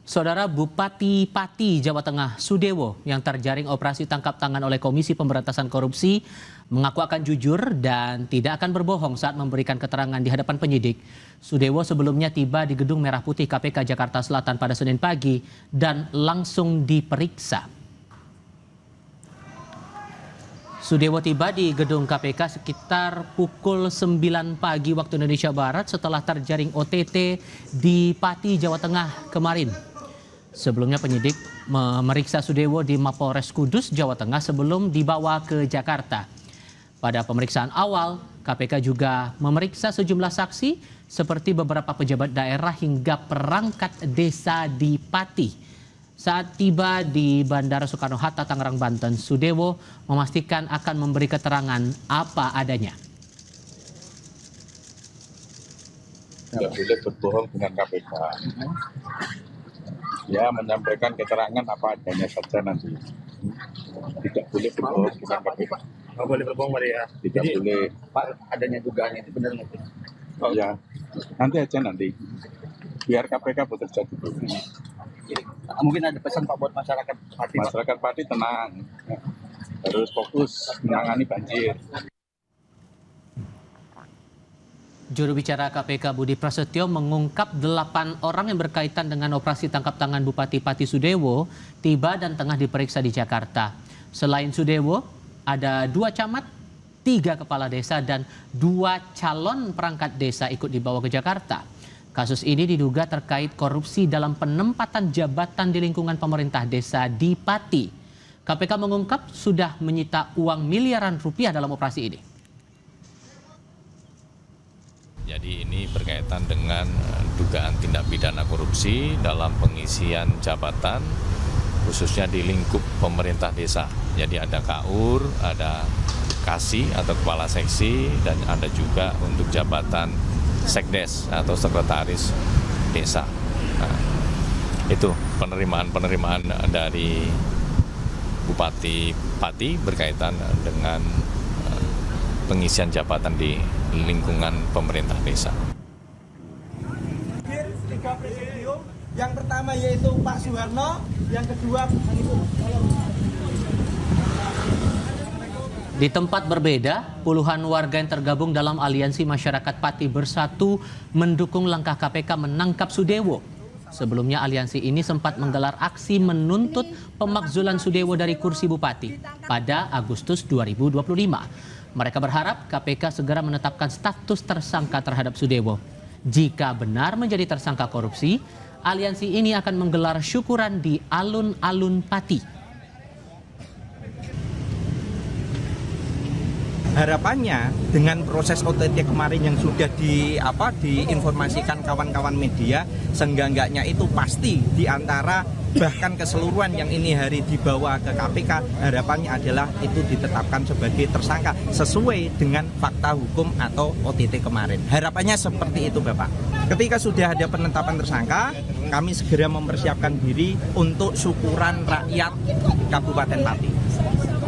Saudara Bupati Pati, Jawa Tengah, Sudewo, yang terjaring operasi tangkap tangan oleh Komisi Pemberantasan Korupsi, mengaku akan jujur dan tidak akan berbohong saat memberikan keterangan di hadapan penyidik. Sudewo sebelumnya tiba di Gedung Merah Putih KPK Jakarta Selatan pada Senin pagi dan langsung diperiksa. Sudewo tiba di gedung KPK sekitar pukul 9 pagi waktu Indonesia Barat setelah terjaring OTT di Pati, Jawa Tengah kemarin. Sebelumnya penyidik memeriksa Sudewo di Mapolres Kudus, Jawa Tengah sebelum dibawa ke Jakarta. Pada pemeriksaan awal, KPK juga memeriksa sejumlah saksi seperti beberapa pejabat daerah hingga perangkat desa di Pati. Saat tiba di Bandara Soekarno-Hatta, Tangerang, Banten, Sudewo memastikan akan memberi keterangan apa adanya. Tidak boleh berbohong dengan KPK. Ya, menyampaikan keterangan apa adanya saja nanti. Tidak boleh berbohong dengan KPK. Nggak boleh berbohong, Pak ya? Tidak Jadi, boleh. Pak, adanya dugaan itu benar nggak? Oh ya, nanti aja nanti. Biar KPK bekerja dulu. Mungkin ada pesan Pak buat masyarakat Pati. Masyarakat Pati tenang. Harus fokus menangani banjir. Juru bicara KPK Budi Prasetyo mengungkap 8 orang yang berkaitan dengan operasi tangkap tangan Bupati Pati Sudewo tiba dan tengah diperiksa di Jakarta. Selain Sudewo, ada 2 camat, 3 kepala desa dan 2 calon perangkat desa ikut dibawa ke Jakarta. Kasus ini diduga terkait korupsi dalam penempatan jabatan di lingkungan pemerintah desa di Pati. KPK mengungkap sudah menyita uang miliaran rupiah dalam operasi ini. Jadi ini berkaitan dengan dugaan tindak pidana korupsi dalam pengisian jabatan khususnya di lingkup pemerintah desa. Jadi ada KUR, ada KASI atau kepala seksi dan ada juga untuk jabatan sekdes atau sekretaris desa. Nah, itu penerimaan dari Bupati Pati berkaitan dengan pengisian jabatan di lingkungan pemerintah desa. 3 presidium, yang pertama yaitu Pak Suharno, yang kedua Di tempat berbeda, puluhan warga yang tergabung dalam aliansi masyarakat Pati Bersatu mendukung langkah KPK menangkap Sudewo. Sebelumnya aliansi ini sempat menggelar aksi menuntut pemakzulan Sudewo dari kursi bupati pada Agustus 2025. Mereka berharap KPK segera menetapkan status tersangka terhadap Sudewo. Jika benar menjadi tersangka korupsi, aliansi ini akan menggelar syukuran di alun-alun Pati. Harapannya dengan proses OTT kemarin yang sudah diinformasikan kawan-kawan media, seenggak-enggaknya itu pasti di antara bahkan keseluruhan yang ini hari dibawa ke KPK, harapannya adalah itu ditetapkan sebagai tersangka sesuai dengan fakta hukum atau OTT kemarin. Harapannya seperti itu, Bapak. Ketika sudah ada penetapan tersangka, kami segera mempersiapkan diri untuk syukuran rakyat Kabupaten Pati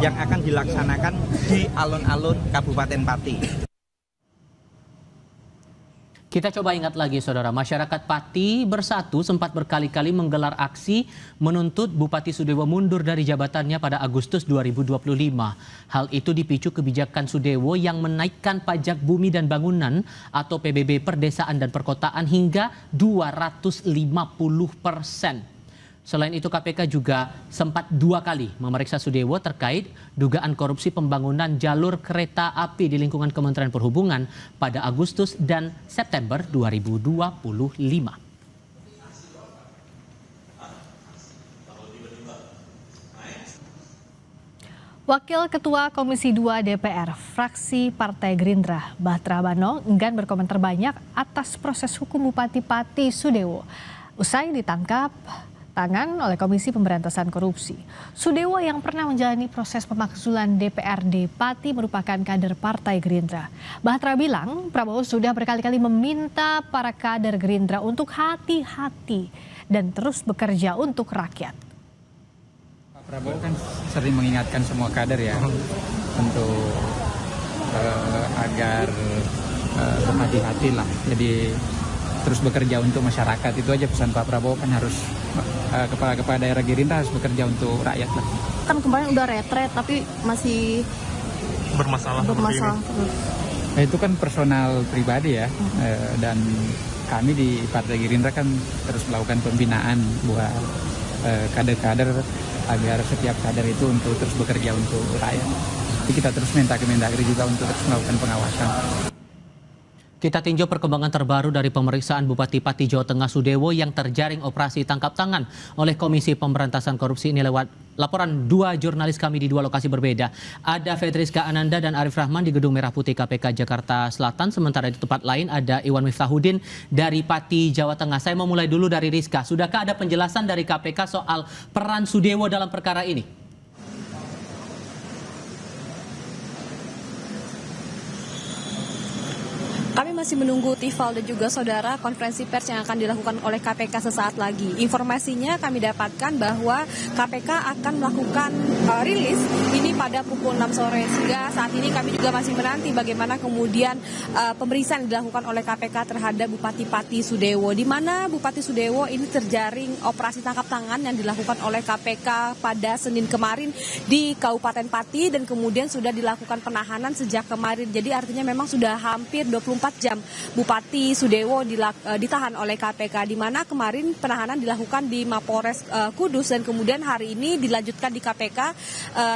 yang akan dilaksanakan di alun-alun Kabupaten Pati. Kita coba ingat lagi, saudara. Masyarakat Pati Bersatu sempat berkali-kali menggelar aksi menuntut Bupati Sudewo mundur dari jabatannya pada Agustus 2025. Hal itu dipicu kebijakan Sudewo yang menaikkan pajak bumi dan bangunan atau PBB perdesaan dan perkotaan hingga 250%. Selain itu KPK juga sempat 2 kali memeriksa Sudewo terkait dugaan korupsi pembangunan jalur kereta api di lingkungan Kementerian Perhubungan pada Agustus dan September 2025. Wakil Ketua Komisi 2 DPR, fraksi Partai Gerindra, Batra Bano, enggan berkomentar banyak atas proses hukum Bupati Pati Sudewo. Usai ditangkap tangan oleh Komisi Pemberantasan Korupsi. Sudewo yang pernah menjalani proses pemakzulan DPRD Pati merupakan kader Partai Gerindra. Batra bilang Prabowo sudah berkali-kali meminta para kader Gerindra untuk hati-hati dan terus bekerja untuk rakyat. Pak Prabowo kan sering mengingatkan semua kader ya untuk agar berhati-hati lah. Jadi terus bekerja untuk masyarakat, itu aja pesan Pak Prabowo kan harus kepala daerah Gerindra harus bekerja untuk rakyat lah. Kan kemarin udah retret tapi masih bermasalah terus. Itu kan personal pribadi ya, dan kami di Partai Gerindra kan terus melakukan pembinaan buat kader-kader agar setiap kader itu untuk terus bekerja untuk rakyat. Jadi kita terus minta ke Mendagri juga untuk terus melakukan pengawasan. Kita tinjau perkembangan terbaru dari pemeriksaan Bupati Pati Jawa Tengah Sudewo yang terjaring operasi tangkap tangan oleh Komisi Pemberantasan Korupsi ini lewat laporan dua jurnalis kami di dua lokasi berbeda. Ada Fedriska Ananda dan Arif Rahman di Gedung Merah Putih KPK Jakarta Selatan. Sementara di tempat lain ada Iwan Miftahudin dari Pati Jawa Tengah. Saya mau mulai dulu dari Rizka. Sudahkah ada penjelasan dari KPK soal peran Sudewo dalam perkara ini? Kami masih menunggu Tifal dan juga saudara konferensi pers yang akan dilakukan oleh KPK sesaat lagi. Informasinya kami dapatkan bahwa KPK akan melakukan rilis ini pada pukul 6 sore. Sehingga saat ini kami juga masih menanti bagaimana kemudian pemeriksaan yang dilakukan oleh KPK terhadap Bupati Pati Sudewo. Di mana Bupati Sudewo ini terjaring operasi tangkap tangan yang dilakukan oleh KPK pada Senin kemarin di Kabupaten Pati dan kemudian sudah dilakukan penahanan sejak kemarin. Jadi artinya memang sudah hampir 24 jam Bupati Sudewo ditahan oleh KPK, di mana kemarin penahanan dilakukan di Mapolres Kudus dan kemudian hari ini dilanjutkan di KPK.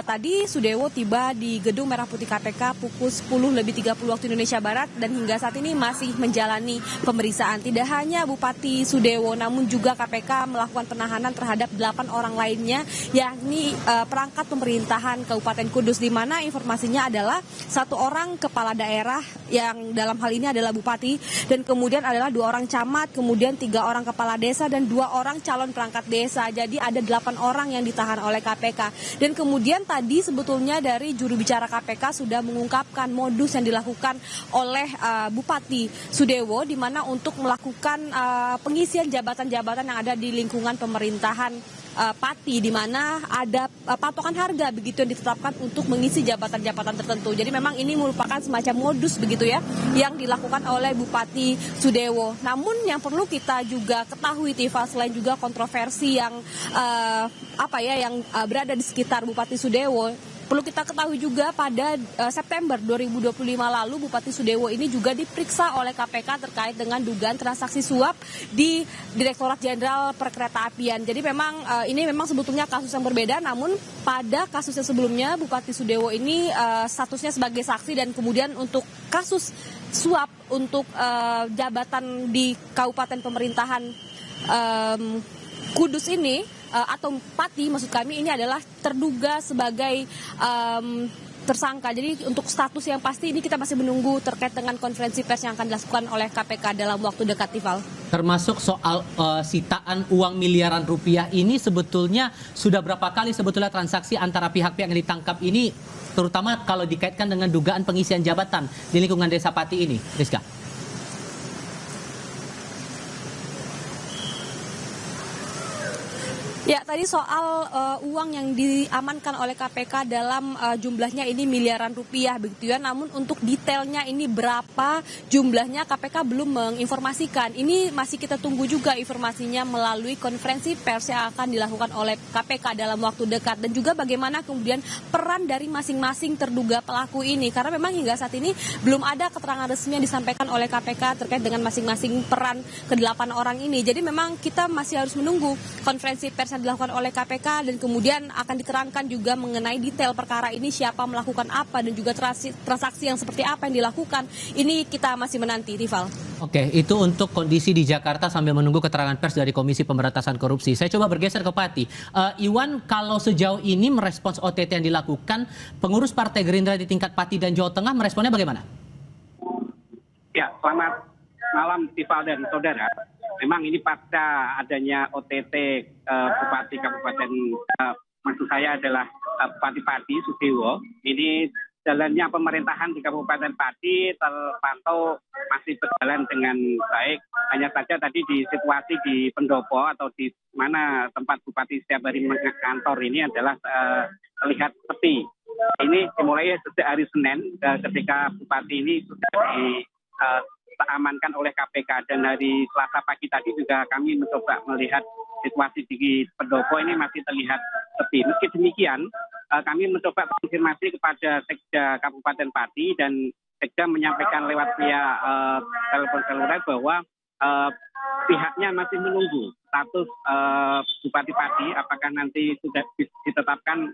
Tadi Sudewo tiba di Gedung Merah Putih KPK pukul 10:30 waktu Indonesia Barat dan hingga saat ini masih menjalani pemeriksaan. Tidak hanya Bupati Sudewo, namun juga KPK melakukan penahanan terhadap 8 orang lainnya, yakni perangkat pemerintahan Kabupaten Kudus, di mana informasinya adalah 1 orang kepala daerah yang dalam hal ini adalah bupati, dan kemudian adalah 2 orang camat, kemudian 3 orang kepala desa dan 2 orang calon perangkat desa. Jadi ada 8 orang yang ditahan oleh KPK. Dan kemudian tadi sebetulnya dari juru bicara KPK sudah mengungkapkan modus yang dilakukan oleh Bupati Sudewo, di mana untuk melakukan pengisian jabatan-jabatan yang ada di lingkungan pemerintahan Pati, di mana ada patokan harga begitu yang ditetapkan untuk mengisi jabatan-jabatan tertentu. Jadi memang ini merupakan semacam modus begitu ya yang dilakukan oleh Bupati Sudewo. Namun yang perlu kita juga ketahui, Tifa, selain juga kontroversi yang berada di sekitar Bupati Sudewo, perlu kita ketahui juga pada September 2025 lalu Bupati Sudewo ini juga diperiksa oleh KPK terkait dengan dugaan transaksi suap di Direktorat Jenderal Perkeretaapian. Jadi memang ini memang sebetulnya kasus yang berbeda, namun pada kasus yang sebelumnya Bupati Sudewo ini statusnya sebagai saksi, dan kemudian untuk kasus suap untuk jabatan di Kabupaten Pemerintahan Kudus ini atau Pati maksud kami, ini adalah terduga sebagai tersangka. Jadi untuk status yang pasti ini kita masih menunggu terkait dengan konferensi pers yang akan dilakukan oleh KPK dalam waktu dekat, Tifal. Termasuk soal sitaan uang miliaran rupiah ini, sebetulnya sudah berapa kali sebetulnya transaksi antara pihak-pihak yang ditangkap ini, terutama kalau dikaitkan dengan dugaan pengisian jabatan di lingkungan Desa Pati ini, Rizka? Ya, tadi soal uang yang diamankan oleh KPK dalam jumlahnya ini miliaran rupiah begitu ya. Namun untuk detailnya ini berapa jumlahnya KPK belum menginformasikan. Ini masih kita tunggu juga informasinya melalui konferensi pers yang akan dilakukan oleh KPK dalam waktu dekat. Dan juga bagaimana kemudian peran dari masing-masing terduga pelaku ini. Karena memang hingga saat ini belum ada keterangan resmi yang disampaikan oleh KPK terkait dengan masing-masing peran ke-8 orang ini. Jadi memang kita masih harus menunggu konferensi pers yang dilakukan oleh KPK dan kemudian akan diterangkan juga mengenai detail perkara ini, siapa melakukan apa dan juga transaksi yang seperti apa yang dilakukan. Ini kita masih menanti, Rival. Oke, itu untuk kondisi di Jakarta sambil menunggu keterangan pers dari Komisi Pemberantasan Korupsi. Saya coba bergeser ke Pati. Iwan, kalau sejauh ini merespons OTT yang dilakukan, pengurus Partai Gerindra di tingkat Pati dan Jawa Tengah meresponnya bagaimana? Ya, selamat malam Tifal dan saudara. Memang ini pasca adanya OTT Bupati Kabupaten, maksud saya adalah Bupati Pati Sudewo. Ini jalannya pemerintahan di Kabupaten Pati terpantau masih berjalan dengan baik. Hanya saja tadi di situasi di pendopo atau di mana tempat Bupati setiap hari kantor ini adalah terlihat sepi. Ini dimulai sejak hari Senin ketika Bupati ini sudah diamankan oleh KPK, dan hari Selasa pagi tadi juga kami mencoba melihat situasi di pendopo ini masih terlihat sepi. Meski demikian, kami mencoba konfirmasi kepada Sekda Kabupaten Pati dan Sekda menyampaikan lewat via telepon seluler bahwa pihaknya masih menunggu status Bupati Pati apakah nanti sudah ditetapkan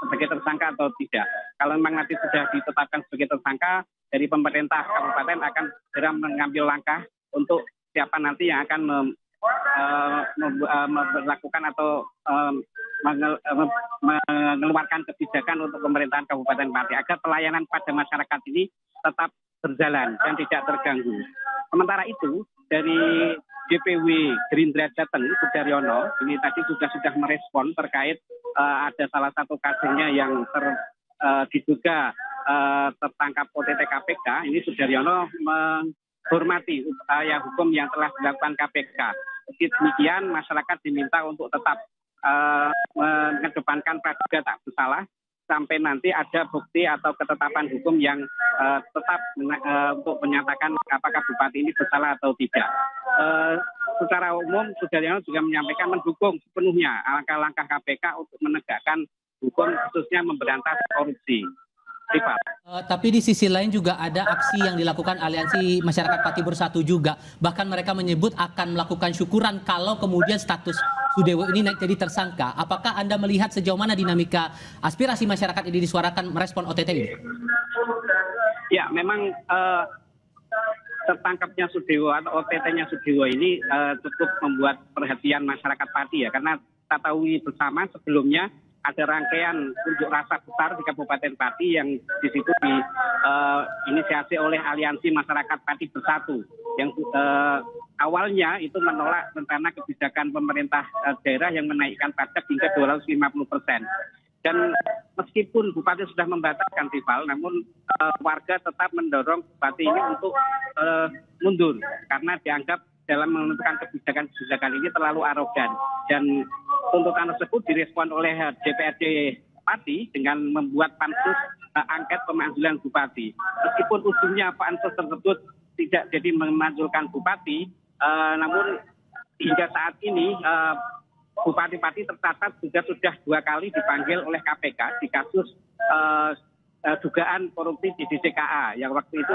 sebagai tersangka atau tidak. Kalau memang nanti sudah ditetapkan sebagai tersangka, dari pemerintah kabupaten akan segera mengambil langkah untuk siapa nanti yang akan melakukan atau mengeluarkan kebijakan untuk pemerintahan Kabupaten Pati agar pelayanan pada masyarakat ini tetap berjalan dan tidak terganggu. Sementara itu, dari DPW Gerindra Jateng, Sudaryono, ini tadi juga sudah merespon terkait ada salah satu kadernya yang diduga tertangkap OTT KPK. Ini Sudaryono menghormati upaya hukum yang telah dilakukan KPK. Meski demikian, masyarakat diminta untuk tetap mengedepankan praduga tak bersalah sampai nanti ada bukti atau ketetapan hukum yang tetap untuk menyatakan apakah bupati ini bersalah atau tidak. Secara umum, Sudaryono juga menyampaikan mendukung sepenuhnya langkah-langkah KPK untuk menegakkan hukum khususnya memberantas korupsi. Tapi di sisi lain juga ada aksi yang dilakukan Aliansi Masyarakat Pati Bersatu juga. Bahkan mereka menyebut akan melakukan syukuran kalau kemudian status Sudewo ini naik jadi tersangka. Apakah Anda melihat sejauh mana dinamika aspirasi masyarakat ini disuarakan merespon OTT ini? Ya, memang tertangkapnya Sudewo atau OTT-nya Sudewo ini cukup membuat perhatian masyarakat Pati ya. Karena kita tahu bersama sebelumnya ada rangkaian unjuk rasa besar di Kabupaten Pati yang di situ diinisiasi oleh Aliansi Masyarakat Pati Bersatu yang awalnya itu menolak rencana kebijakan pemerintah daerah yang menaikkan pajak hingga 250%. Dan meskipun Bupati sudah membatalkan Tival, namun warga tetap mendorong Bupati ini untuk mundur karena dianggap dalam menentukan kebijakan ini terlalu arogan. Dan tuntutan tersebut direspon oleh DPRD Pati dengan membuat pansus angket pemakzulan Bupati. Meskipun ujungnya pansus tersebut tidak jadi memanggilkan Bupati, namun hingga saat ini Bupati Pati tercatat juga sudah 2 kali dipanggil oleh KPK di kasus dugaan korupsi di DCKA yang waktu itu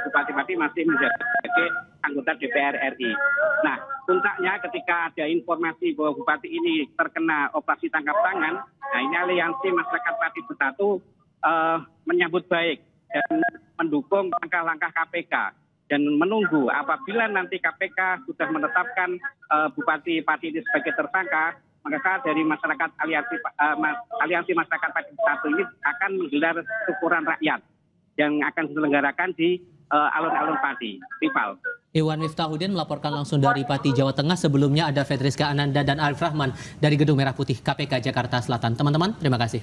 Bupati Pati masih menjadi sebagai anggota DPR RI. Nah, puncaknya ketika ada informasi bahwa Bupati ini terkena operasi tangkap tangan, nah ini Aliansi Masyarakat Pati Bersatu menyambut baik dan mendukung langkah-langkah KPK dan menunggu apabila nanti KPK sudah menetapkan Bupati Pati ini sebagai tersangka, maka dari masyarakat Aliansi Masyarakat Pati Bersatu ini akan menggelar syukuran rakyat yang akan diselenggarakan di alun-alun Pati. Rival. Iwan Miftahudin melaporkan langsung dari Pati, Jawa Tengah. Sebelumnya ada Fedriska Ananda dan Arif Rahman dari Gedung Merah Putih KPK Jakarta Selatan. Teman-teman, terima kasih.